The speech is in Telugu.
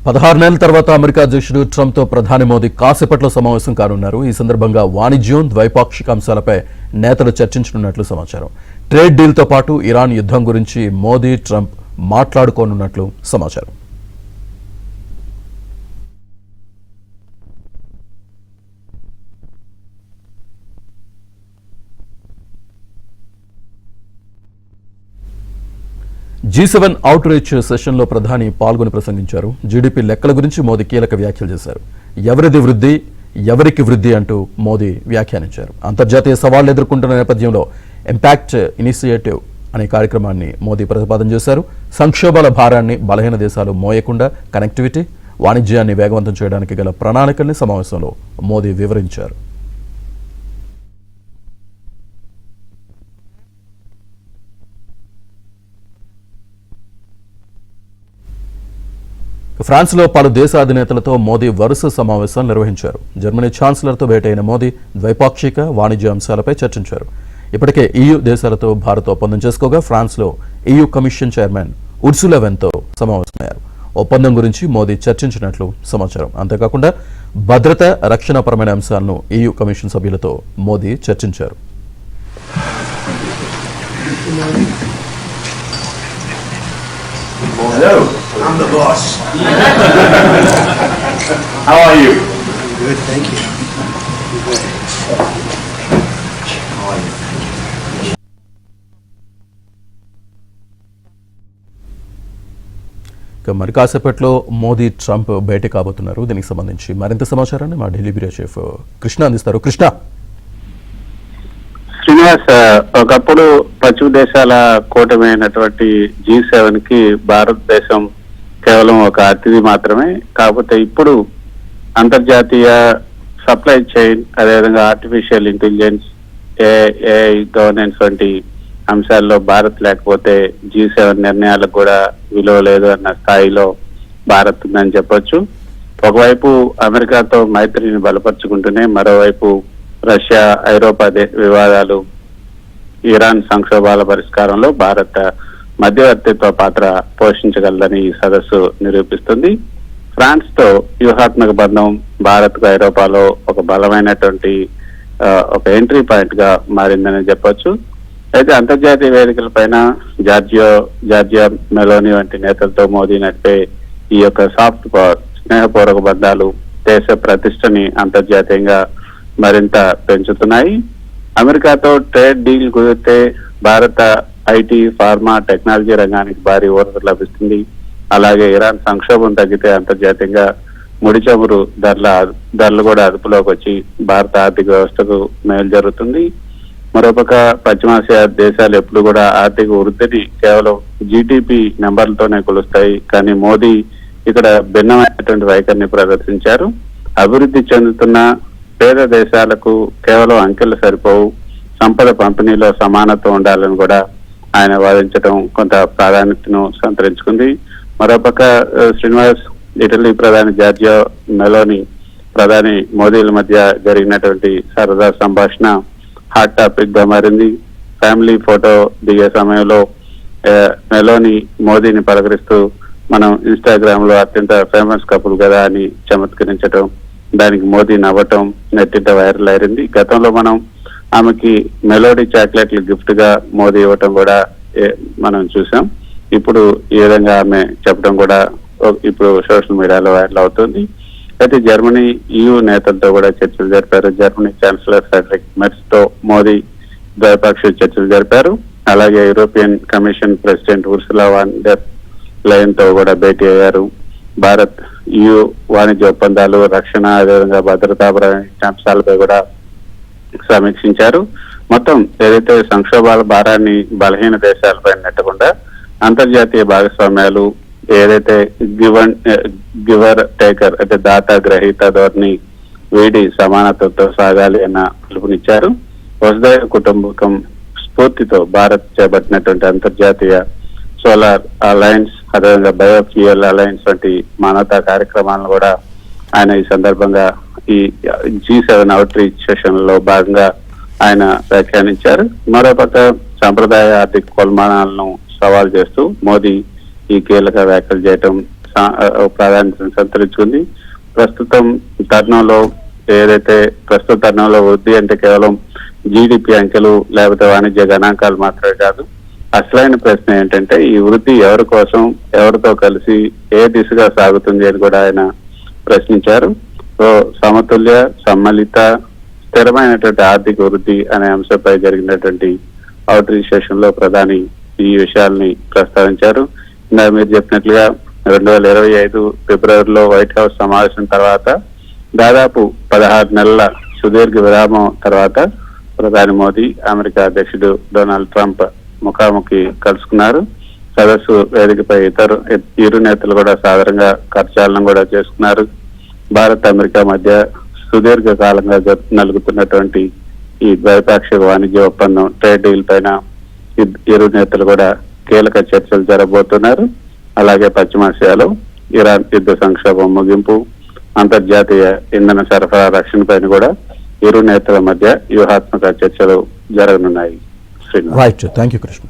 16 నెలల తర్వాత అమెరికా అధ్యక్షుడు ట్రంప్తో ప్రధాని మోదీ కాసేపట్లో సమావేశం కానున్నారు. ఈ సందర్భంగా వాణిజ్యం, ద్వైపాక్షిక అంశాలపై నేతలు చర్చించనున్నట్లు సమాచారం. ట్రేడ్ డీల్తో పాటు ఇరాన్ యుద్ధం గురించి మోదీ, ట్రంప్ మాట్లాడుకోనున్నట్లు సమాచారం. G7 అవుట్ రీచ్ సెషన్లో ప్రధాని పాల్గొని ప్రసంగించారు. జీడీపీ లెక్కల గురించి మోదీ కీలక వ్యాఖ్యలు చేశారు. ఎవరిది వృద్ధి, ఎవరికి వృద్ధి అంటూ మోదీ వ్యాఖ్యానించారు. అంతర్జాతీయ సవాళ్లు ఎదుర్కొంటున్న నేపథ్యంలో ఇంపాక్ట్ ఇనిషియేటివ్ అనే కార్యక్రమాన్ని మోదీ ప్రతిపాదన చేశారు. సంక్షోభాల భారాన్ని బలహీన దేశాలు మోయకుండా కనెక్టివిటీ, వాణిజ్యాన్ని వేగవంతం చేయడానికి గల ప్రణాళికల్ని సమావేశంలో మోదీ వివరించారు. ఫ్రాన్స్లో పలు దేశ అధినేతలతో మోదీ వరుస సమావేశాలు నిర్వహించారు. జర్మనీ ఛాన్సలర్తో భేటైన మోదీ ద్వైపాక్షిక, వాణిజ్య అంశాలపై చర్చించారు. ఇప్పటికే EU దేశాలతో భారత్ ఒప్పందం చేసుకోగా ఫ్రాన్స్లో EU కమిషన్ చైర్మన్ ఉర్సులా వెన్తో సమావేశమయ్యారు. ఒప్పందం గురించి మోదీ చర్చించినట్లు సమాచారం. అంతేకాకుండా భద్రత, రక్షణపరమైన అంశాలను EU కమిషన్ సభ్యులతో మోదీ చర్చించారు. Hello, I'm the boss. How are you? Good, thank you. మరి కాసేపట్లో మోదీ, ట్రంప్ భేటీ కాబోతున్నారు. దీనికి సంబంధించి మరింత సమాచారాన్ని మా ఢిల్లీ బ్యూరో చీఫ్ కృష్ణ అందిస్తారు. కృష్ణ, శ్రీనివాస్, ఒకప్పుడు పశ్చిమ దేశాల కూటమైనటువంటి G7 కి భారతదేశం కేవలం ఒక అతిథి మాత్రమే. కాకపోతే ఇప్పుడు అంతర్జాతీయ సప్లై చైన్, అదేవిధంగా ఆర్టిఫిషియల్ ఇంటెలిజెన్స్, ఏఐ గవర్నెన్స్ వంటి అంశాల్లో భారత్ లేకపోతే G7 నిర్ణయాలకు కూడా విలువ లేదు అన్న స్థాయిలో భారత్ ఉందని చెప్పొచ్చు. ఒకవైపు అమెరికాతో మైత్రిని బలపరుచుకుంటూనే మరోవైపు రష్యా, ఐరోపా వివాదాలు, ఇరాన్ సంక్షోభాల పరిష్కారంలో భారత్ మధ్యవర్తిత్వ పాత్ర పోషించగలదని ఈ సదస్సు నిరూపిస్తుంది. ఫ్రాన్స్ తో వ్యూహాత్మక బంధం భారత్ కు ఐరోపాలో ఒక బలమైనటువంటి ఒక ఎంట్రీ పాయింట్ గా మారిందని చెప్పొచ్చు. అయితే అంతర్జాతీయ వేదికల పైన జార్జియా మెలోని వంటి నేతలతో మోదీ నడిపే ఈ యొక్క సాఫ్ట్ పవర్, స్నేహపూర్వక బంధాలు దేశ ప్రతిష్టని అంతర్జాతీయంగా మరింత పెంచుతున్నాయి. అమెరికాతో ట్రేడ్ డీల్ కుదిరితే భారత ఐటీ, ఫార్మా, టెక్నాలజీ రంగానికి భారీ ఊరట లభిస్తుంది. అలాగే ఇరాన్ సంక్షోభం తగ్గితే అంతర్జాతీయంగా ముడి చమురు ధరలు కూడా అదుపులోకి వచ్చి భారత ఆర్థిక వ్యవస్థకు మేలు జరుగుతుంది. మరోపక్క పశ్చిమాసియా దేశాలు ఎప్పుడు కూడా ఆర్థిక వృద్ధిని కేవలం జీడిపి నెంబర్లతోనే కొలుస్తాయి. కానీ మోదీ ఇక్కడ భిన్నమైనటువంటి వైఖరిని ప్రదర్శించారు. అభివృద్ధి చెందుతున్న పేద దేశాలకు కేవలం అంకెలు సరిపోవు, సంపద పంపిణీలో సమానత్వం ఉండాలని కూడా ఆయన వాదించడం కొంత ప్రాధాన్యతను సంతరించుకుంది. మరోపక్క శ్రీనివాస్, ఇటలీ ప్రధాని జార్జియా మెలోని, ప్రధాని మోదీల మధ్య జరిగినటువంటి సరదా సంభాషణ హాట్ టాపిక్ గా మారింది. ఫ్యామిలీ ఫోటో దిగే సమయంలో మెలోని మోదీని పలకరిస్తూ మనం ఇన్స్టాగ్రామ్ లో అత్యంత ఫేమస్ కపుల్ కదా అని చమత్కరించడం, దానికి మోదీ నవ్వటం నెట్టింట వైరల్ అయింది. గతంలో మనం ఆమెకి మెలోడీ చాక్లెట్లు గిఫ్ట్ గా మోదీ ఇవ్వటం కూడా మనం చూసాం. ఇప్పుడు ఈ విధంగా ఆమె చెప్పడం కూడా ఇప్పుడు సోషల్ మీడియాలో వైరల్ అవుతుంది. అయితే జర్మనీ EU నేతలతో కూడా చర్చలు జరిపారు. జర్మనీ ఛాన్సలర్ ఫ్రెడరిక్ మెర్జ్ తో మోదీ ద్వైపాక్షిక చర్చలు జరిపారు. అలాగే European commission president Ursula van der lion తో కూడా భేటీ అయ్యారు. భారత్ EU వాణిజ్య ఒప్పందాలు, రక్షణ, అదేవిధంగా భద్రతాపరమైన అంశాలపై కూడా సమీక్షించారు. మొత్తం ఏదైతే సంక్షోభాల భారాన్ని బలహీన దేశాలపై నెట్టకుండా అంతర్జాతీయ భాగస్వామ్యాలు, ఏదైతే గివర్ టేకర్ అంటే దాత గ్రహీత ధోరణి వీడి సమానతతో సాగాలి అన్న పిలుపునిచ్చారు. వసుదైవ కుటుంబకం స్ఫూర్తితో భారత్ చేపట్టినటువంటి అంతర్జాతీయ సోలార్ అలయన్స్, అదేవిధంగా బయోఫ్యూయల్ అలయన్స్ వంటి మానవతా కార్యక్రమాలను కూడా ఆయన ఈ సందర్భంగా ఈ G7 అవుట్ రీచ్ సెషన్ లో భాగంగా ఆయన వ్యాఖ్యానించారు. మరోపక్క సాంప్రదాయ ఆర్థిక కొలమానాలను సవాల్ చేస్తూ మోదీ ఈ కీలక వ్యాఖ్యలు చేయటం ప్రాధాన్యతను సంతరించుకుంది. ప్రస్తుతం తరుణంలో ప్రస్తుత తరుణంలో వృద్ధి అంటే కేవలం జీడిపి అంకెలు లేకపోతే వాణిజ్య గణాంకాలు మాత్రమే కాదు. అసలైన ప్రశ్న ఏంటంటే ఈ వృద్ధి ఎవరి కోసం, ఎవరితో కలిసి ఏ దిశగా సాగుతుంది అని కూడా ఆయన ప్రశ్నించారు. సో సమతుల్య, సమ్మలిత, స్థిరమైనటువంటి ఆర్థిక వృద్ధి అనే అంశంపై జరిగినటువంటి అవుట్ రీచ్ సెషన్ లో ప్రధాని ఈ విషయాల్ని ప్రస్తావించారు. ఇందాక మీరు చెప్పినట్లుగా 2025 ఫిబ్రవరిలో వైట్ హౌస్ సమావేశం తర్వాత దాదాపు 16 నెలల సుదీర్ఘ విరామం తర్వాత ప్రధాని మోదీ అమెరికా అధ్యక్షుడు డొనాల్డ్ ట్రంప్ ముఖాముఖి కలుసుకున్నారు. సదస్సు వేదికపై ఇరు నేతలు కూడా సాధారణంగా కరచాలనం కూడా చేసుకున్నారు. భారత్ అమెరికా మధ్య సుదీర్ఘ కాలంగా నలుగుతున్నటువంటి ఈ ద్వైపాక్షిక వాణిజ్య ఒప్పందం ట్రేడ్ డీల్ పైన ఇరు నేతలు కూడా కీలక చర్చలు జరగబోతున్నారు. అలాగే పశ్చిమాసియాలో ఇరాన్ యుద్ధ సంక్షోభం ముగింపు, అంతర్జాతీయ ఇంధన సరఫరా రక్షణ పైన కూడా ఇరు నేతల మధ్య వ్యూహాత్మక చర్చలు జరగనున్నాయి. Right, thank you Krishna.